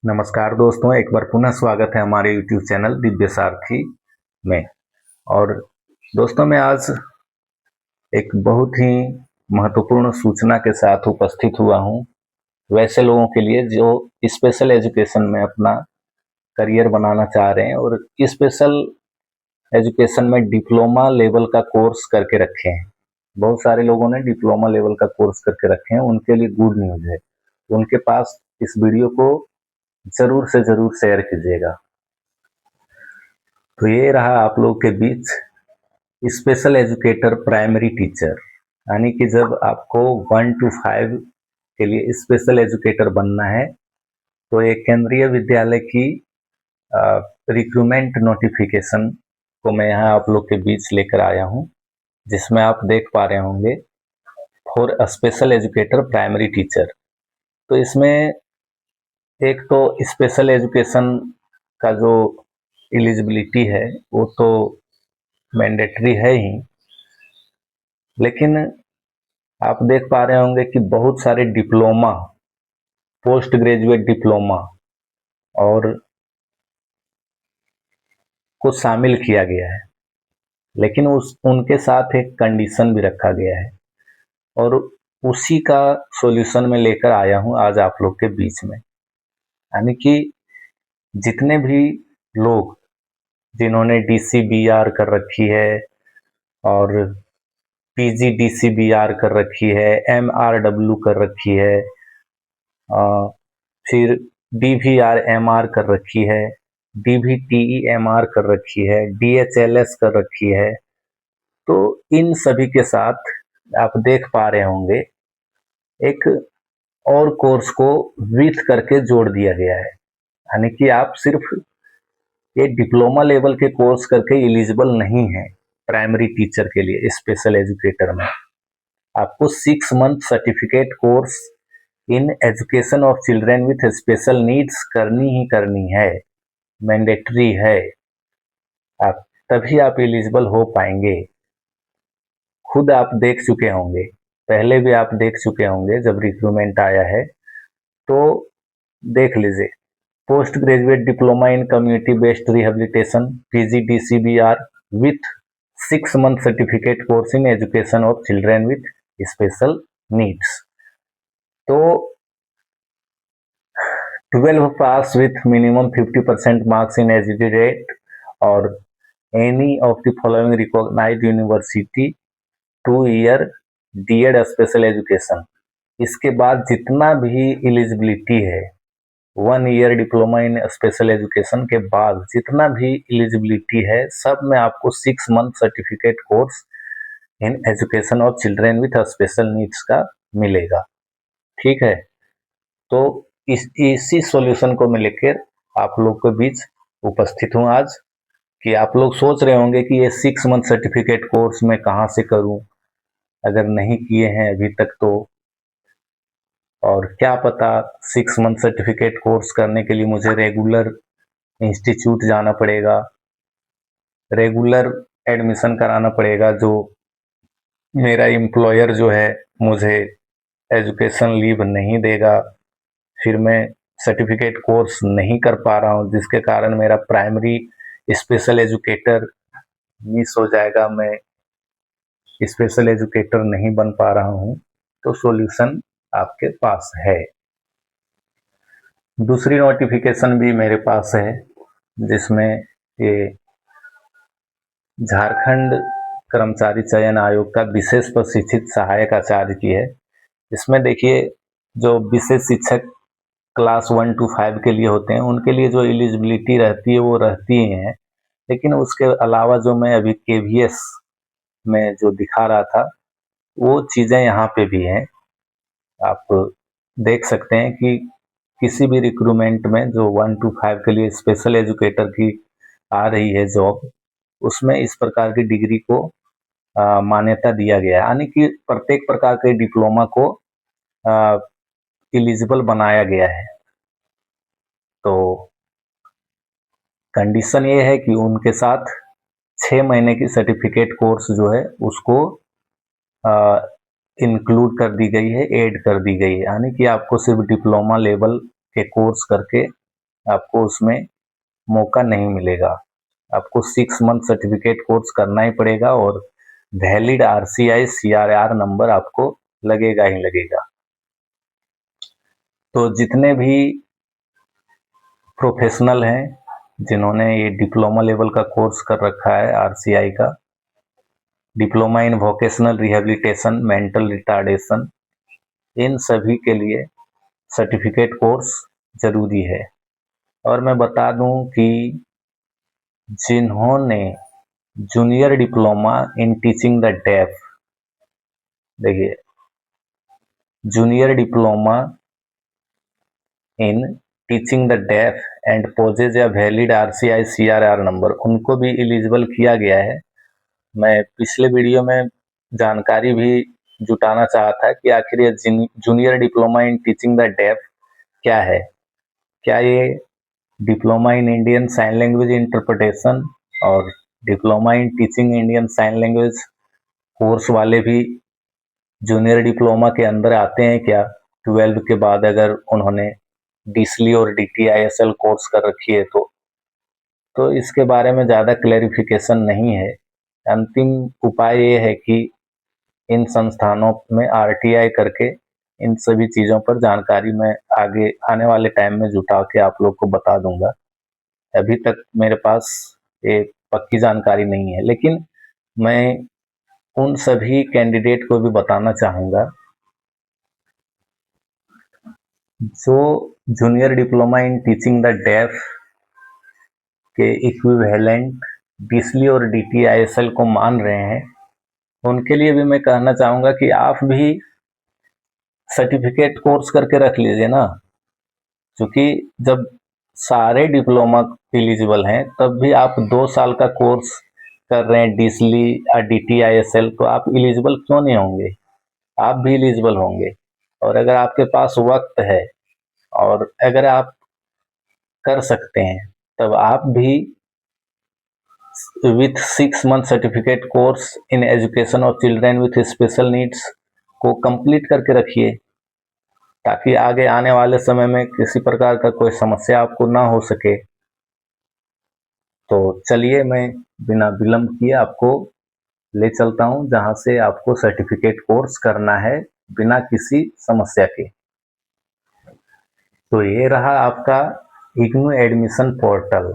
नमस्कार दोस्तों, एक बार पुनः स्वागत है हमारे YouTube चैनल दिव्य सारथी में। और दोस्तों, मैं आज एक बहुत ही महत्वपूर्ण सूचना के साथ उपस्थित हुआ हूँ वैसे लोगों के लिए जो स्पेशल एजुकेशन में अपना करियर बनाना चाह रहे हैं और स्पेशल एजुकेशन में डिप्लोमा लेवल का कोर्स करके रखे हैं। बहुत सारे लोगों ने डिप्लोमा लेवल का कोर्स करके रखे हैं, उनके लिए गुड न्यूज़ है। उनके पास इस वीडियो को जरूर से जरूर शेयर कीजिएगा। तो ये रहा आप लोग के बीच स्पेशल एजुकेटर प्राइमरी टीचर, यानी कि जब आपको 1 to 5 के लिए स्पेशल एजुकेटर बनना है तो एक केंद्रीय विद्यालय की रिक्रूटमेंट नोटिफिकेशन को मैं यहाँ आप लोग के बीच लेकर आया हूँ, जिसमें आप देख पा रहे होंगे for special educator primary teacher. तो इसमें एक तो स्पेशल एजुकेशन का जो एलिजिबिलिटी है वो तो मैंडेटरी है ही, लेकिन आप देख पा रहे होंगे कि बहुत सारे डिप्लोमा, पोस्ट ग्रेजुएट डिप्लोमा और को शामिल किया गया है, लेकिन उनके साथ एक कंडीशन भी रखा गया है और उसी का सॉल्यूशन में लेकर आया हूं आज आप लोग के बीच में। यानी कि जितने भी लोग जिन्होंने DCBR कर रखी है और PGDCBR कर रखी है, MRW कर रखी है, फिर DVRMR कर रखी है, DVTEMR कर रखी है, DHLS कर रखी है, तो इन सभी के साथ आप देख पा रहे होंगे एक और कोर्स को विथ करके जोड़ दिया गया है। यानी कि आप सिर्फ ये डिप्लोमा लेवल के कोर्स करके एलिजिबल नहीं है प्राइमरी टीचर के लिए। स्पेशल एजुकेटर में आपको 6 month certificate course in education of children with special needs करनी ही करनी है, मैंडेटरी है। आप तभी आप एलिजिबल हो पाएंगे। खुद आप देख चुके होंगे, पहले भी आप देख चुके होंगे जब रिक्रूटमेंट आया है, तो देख लीजिए post graduate diploma in community based rehabilitation PGDCBR with 6 month certificate course in education of children with special needs. तो 12 pass with minimum 50% marks in educate और any of the following recognized university 2 year DED special education. इसके बाद जितना भी eligibility है 1 year diploma in special education के बाद जितना भी एलिजिबिलिटी है, सब में आपको 6 month certificate course in education of children with special needs का मिलेगा। ठीक है, तो इसी सॉल्यूशन को मैं लेकर आप लोग के बीच उपस्थित हूँ आज। कि आप लोग सोच रहे होंगे कि ये 6 मंथ सर्टिफिकेट कोर्स मैं कहाँ से करूँ, अगर नहीं किए हैं अभी तक तो, और क्या पता 6 मंथ सर्टिफिकेट कोर्स करने के लिए मुझे रेगुलर इंस्टीट्यूट जाना पड़ेगा, रेगुलर एडमिशन कराना पड़ेगा, जो मेरा एम्प्लॉयर जो है मुझे एजुकेशन लीव नहीं देगा, फिर मैं सर्टिफिकेट कोर्स नहीं कर पा रहा हूँ, जिसके कारण मेरा प्राइमरी स्पेशल एजुकेटर मिस हो जाएगा, मैं स्पेशल एजुकेटर नहीं बन पा रहा हूँ। तो सॉल्यूशन आपके पास है। दूसरी नोटिफिकेशन भी मेरे पास है, जिसमें ये झारखंड कर्मचारी चयन आयोग का विशेष प्रशिक्षित सहायक आचार्य की है। इसमें देखिए, जो विशेष शिक्षक क्लास 1 to 5 के लिए होते हैं उनके लिए जो एलिजिबिलिटी रहती है वो रहती ही है, लेकिन उसके अलावा जो मैं अभी KVS में जो दिखा रहा था वो चीज़ें यहाँ पे भी हैं। आप देख सकते हैं कि किसी भी रिक्रूटमेंट में जो 1 to 5 के लिए स्पेशल एजुकेटर की आ रही है जॉब, उसमें इस प्रकार की डिग्री को मान्यता दिया गया है। यानी कि प्रत्येक प्रकार के डिप्लोमा को एलिजिबल बनाया गया है। तो कंडीशन ये है कि उनके साथ 6 महीने की सर्टिफिकेट कोर्स जो है उसको इंक्लूड कर दी गई है, ऐड कर दी गई है। यानी कि आपको सिर्फ डिप्लोमा लेवल के कोर्स करके आपको उसमें मौका नहीं मिलेगा। आपको 6 मंथ सर्टिफिकेट कोर्स करना ही पड़ेगा और वैलिड RCI CRR नंबर आपको लगेगा ही लगेगा। तो जितने भी प्रोफेशनल हैं जिन्होंने ये डिप्लोमा लेवल का कोर्स कर रखा है RCI का, diploma in vocational rehabilitation mental retardation, इन सभी के लिए सर्टिफिकेट कोर्स जरूरी है। और मैं बता दूं कि जिन्होंने junior diploma in teaching the deaf, देखिए junior diploma in teaching the deaf and possess या वैलिड RCI CRR नंबर, उनको भी एलिजिबल किया गया है। मैं पिछले वीडियो में जानकारी भी जुटाना चाहा था कि आखिर ये junior diploma in teaching the deaf क्या है। क्या ये diploma in Indian sign language interpretation और diploma in teaching Indian sign language course वाले भी जूनियर डिप्लोमा के अंदर आते हैं क्या? 12 के बाद अगर उन्होंने DSLI और DTISL कोर्स कर रखी है तो इसके बारे में ज़्यादा क्लैरिफिकेशन नहीं है। अंतिम उपाय ये है कि इन संस्थानों में RTI करके इन सभी चीज़ों पर जानकारी मैं आगे आने वाले टाइम में जुटा के आप लोग को बता दूंगा। अभी तक मेरे पास एक पक्की जानकारी नहीं है, लेकिन मैं उन सभी कैंडिडेट को भी बताना चाहूँगा जो junior diploma in teaching the deaf के इक्विवेलेंट DSLI और DTISL को मान रहे हैं, उनके लिए भी मैं कहना चाहूँगा कि आप भी सर्टिफिकेट कोर्स करके रख लीजिए ना। क्योंकि जब सारे डिप्लोमा एलिजिबल हैं तब भी आप 2 साल का कोर्स कर रहे हैं DSLI या DTISL, तो आप एलिजिबल क्यों नहीं होंगे? आप भी एलिजिबल होंगे। और अगर आपके पास वक्त है और अगर आप कर सकते हैं तब आप भी with 6 month certificate course in education of children with special needs को कंप्लीट करके रखिए, ताकि आगे आने वाले समय में किसी प्रकार का कोई समस्या आपको ना हो सके। तो चलिए मैं बिना विलंब किए आपको ले चलता हूं जहां से आपको सर्टिफिकेट कोर्स करना है बिना किसी समस्या के। तो ये रहा आपका इग्नू एडमिशन पोर्टल,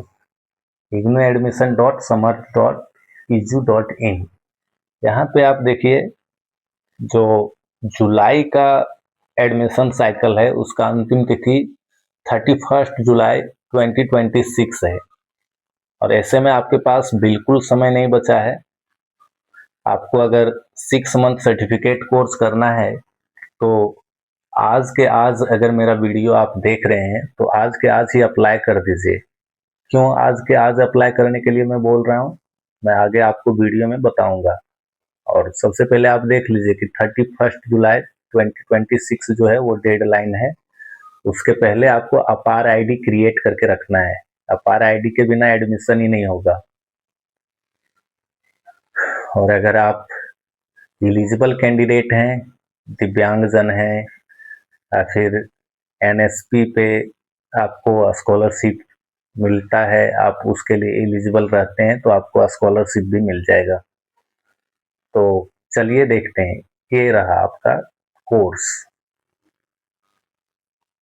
ignuadmission.samarth.edu.in। यहाँ पे आप देखिए जो जुलाई का एडमिशन साइकिल है उसका अंतिम तिथि 31 जुलाई 2026 है, और ऐसे में आपके पास बिल्कुल समय नहीं बचा है। आपको अगर 6 मंथ सर्टिफिकेट कोर्स करना है तो आज के आज अगर मेरा वीडियो आप देख रहे हैं तो आज के आज ही अप्लाई कर दीजिए। क्यों आज के आज अप्लाई करने के लिए मैं बोल रहा हूँ, मैं आगे आपको वीडियो में बताऊंगा। और सबसे पहले आप देख लीजिए कि 31 जुलाई 2026 जो है वो डेडलाइन है। उसके पहले आपको अपार आईडी क्रिएट करके रखना है। अपार आईडी के बिना एडमिशन ही नहीं होगा। और अगर आप एलिजिबल कैंडिडेट हैं, दिव्यांगजन हैं, या फिर NSP पे आपको स्कॉलरशिप मिलता है, आप उसके लिए एलिजिबल रहते हैं तो आपको स्कॉलरशिप भी मिल जाएगा। तो चलिए देखते हैं, ये रहा आपका course,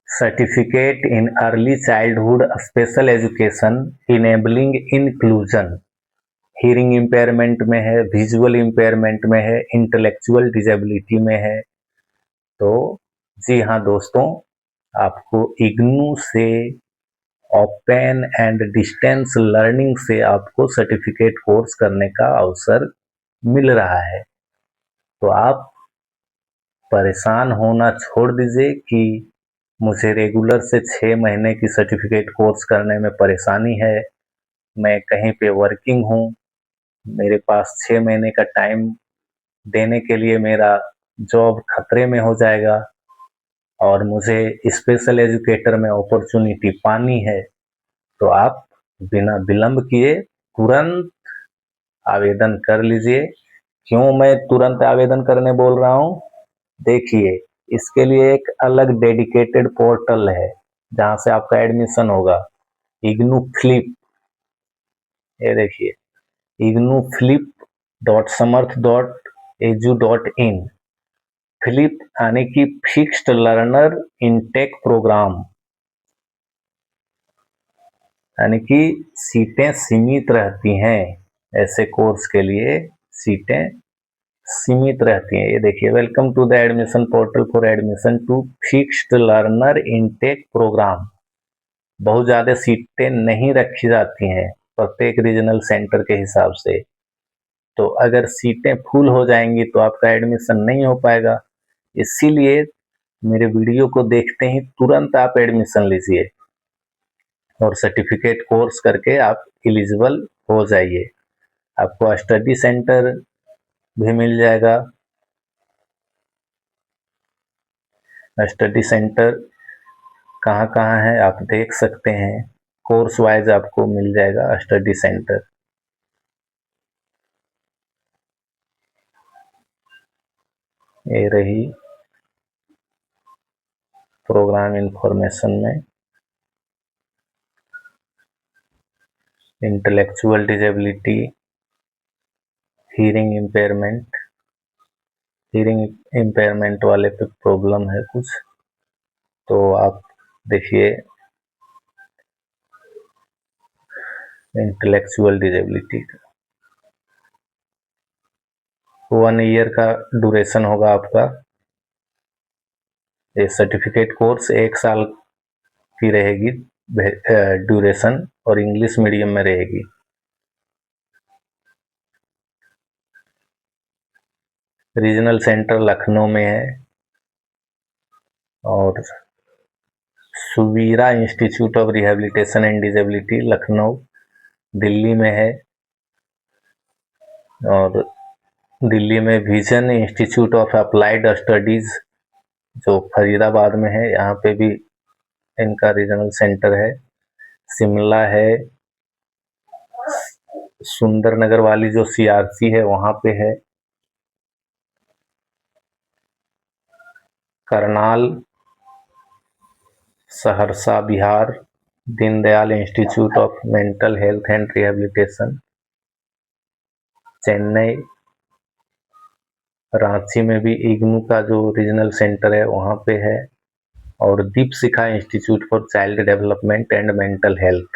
certificate in early childhood special education enabling inclusion. Hearing impairment में है, विजुअल इम्पेयरमेंट में है, इंटेलेक्चुअल डिसेबिलिटी में है। तो जी हाँ दोस्तों, आपको इग्नू से ओपन एंड डिस्टेंस लर्निंग से आपको सर्टिफिकेट कोर्स करने का अवसर मिल रहा है। तो आप परेशान होना छोड़ दीजिए कि मुझे रेगुलर से 6 महीने की सर्टिफिकेट कोर्स करने में परेशानी है, मैं कहीं पे वर्किंग हूँ, मेरे पास 6 महीने का टाइम देने के लिए मेरा जॉब खतरे में हो जाएगा और मुझे स्पेशल एजुकेटर में अपॉर्चुनिटी पानी है। तो आप बिना विलंब किए तुरंत आवेदन कर लीजिए। क्यों मैं तुरंत आवेदन करने बोल रहा हूँ, देखिए इसके लिए एक अलग डेडिकेटेड पोर्टल है जहाँ से आपका एडमिशन होगा। इग्नू फ्लिप, ये देखिए इग्नू फ्लिप .समर्थ.edu.in, फ्लिप यानी कि फिक्स्ड लर्नर इनटेक प्रोग्राम, यानी कि सीटें सीमित रहती हैं, ऐसे कोर्स के लिए सीटें सीमित रहती हैं। ये देखिए, welcome to the admission portal for admission to fixed learner intake programme. बहुत ज़्यादा सीटें नहीं रखी जाती हैं प्रत्येक रीजनल सेंटर के हिसाब से, तो अगर सीटें फुल हो जाएंगी तो आपका एडमिशन नहीं हो पाएगा। इसीलिए मेरे वीडियो को देखते ही तुरंत आप एडमिशन लीजिए और सर्टिफिकेट कोर्स करके आप एलिजिबल हो जाइए। आपको स्टडी सेंटर भी मिल जाएगा। स्टडी सेंटर कहाँ कहाँ है आप देख सकते हैं, कोर्स वाइज आपको मिल जाएगा स्टडी सेंटर। ये रही प्रोग्राम इंफॉर्मेशन में इंटेलेक्चुअल डिजेबिलिटी, हीरिंग इम्पेयरमेंट वाले पे प्रॉब्लम है कुछ, तो आप देखिए इंटेलेक्चुअल डिजेबिलिटी का 1 ईयर का ड्यूरेशन होगा आपका। ये सर्टिफिकेट कोर्स 1 साल की रहेगी ड्यूरेशन और इंग्लिश मीडियम में रहेगी। रीजनल सेंटर लखनऊ में है और Suvira institute of rehabilitation and disability Lucknow Delhi में है, और दिल्ली में vision institute of applied studies जो फरीदाबाद में है, यहाँ पे भी इनका रीजनल सेंटर है। शिमला है, सुंदरनगर वाली जो CRC है वहाँ पे है। Karnal Saharsa Bihar, Deendayal institute of mental health and rehabilitation. Chennai, Ranchi में भी इग्नू का जो रीजनल सेंटर है वहाँ पे है, और Deepshikha institute for child development and mental health,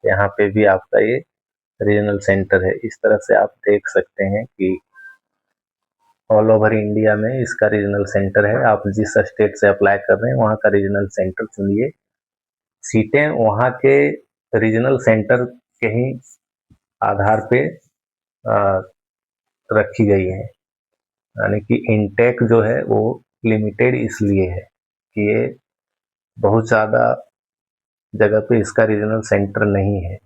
यहाँ पे भी आपका ये रीजनल सेंटर है। इस तरह से आप देख सकते हैं कि ऑल ओवर इंडिया में इसका रीजनल सेंटर है। आप जिस स्टेट से अप्लाई कर रहे हैं वहाँ का रीजनल सेंटर चुनिए। सीटें वहाँ के रीजनल सेंटर के ही आधार पे रखी गई हैं, यानी कि इनटेक जो है वो लिमिटेड इसलिए है कि ये बहुत ज़्यादा जगह पे इसका रीजनल सेंटर नहीं है।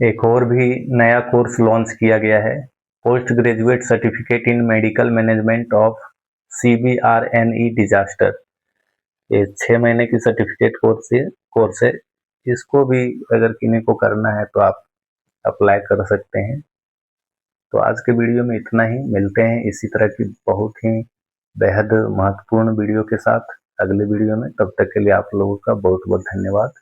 एक और भी नया कोर्स लॉन्च किया गया है, post graduate certificate in medical management of CBRNE disaster. ये 6 महीने की सर्टिफिकेट कोर्स है। इसको भी अगर किन्हीं को करना है तो आप अप्लाई कर सकते हैं। तो आज के वीडियो में इतना ही, मिलते हैं इसी तरह की बहुत ही बेहद महत्वपूर्ण वीडियो के साथ अगले वीडियो में। तब तक के लिए आप लोगों का बहुत बहुत धन्यवाद।